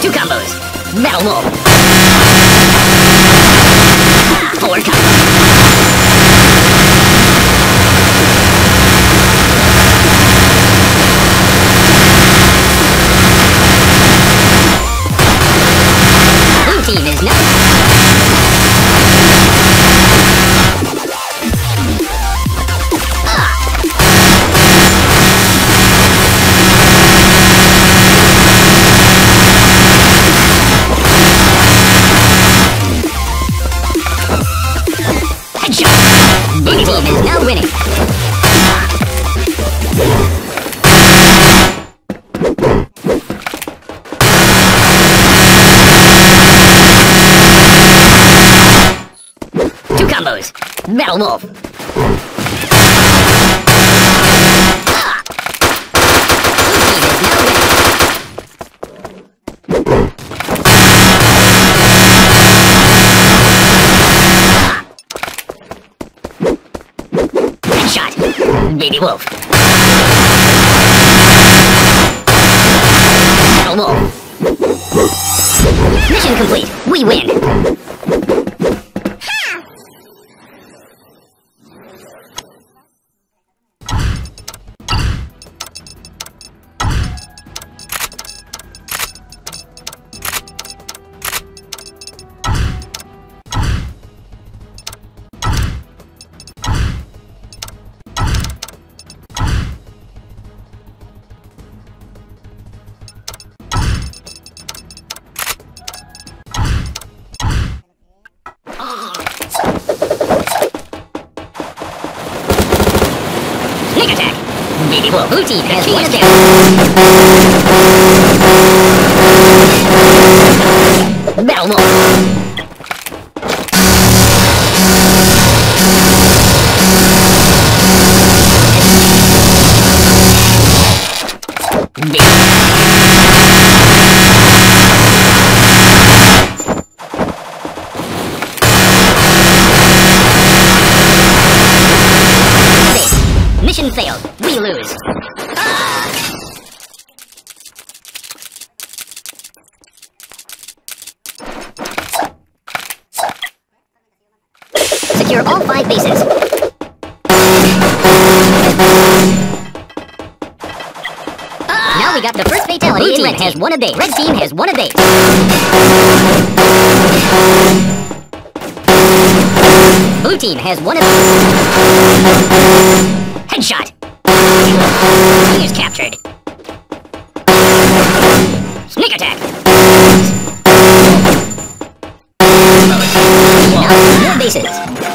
Two combos. Metal Wolf. Four combos. Team is not. Headshot. Blue team is now winning. Combos. Metal Wolf. Headshot. Baby Wolf. Metal Wolf. Mission complete. We win. Sneak attack! Baby Wolf. Blue team has one attack. Metal Wolf. Mission failed. We lose. Secure all 5 bases. Now we got the first fatality. Blue team has won a base. Red team has won a base. Blue team has won a base. Headshot. He is captured. Sneak attack. More bases.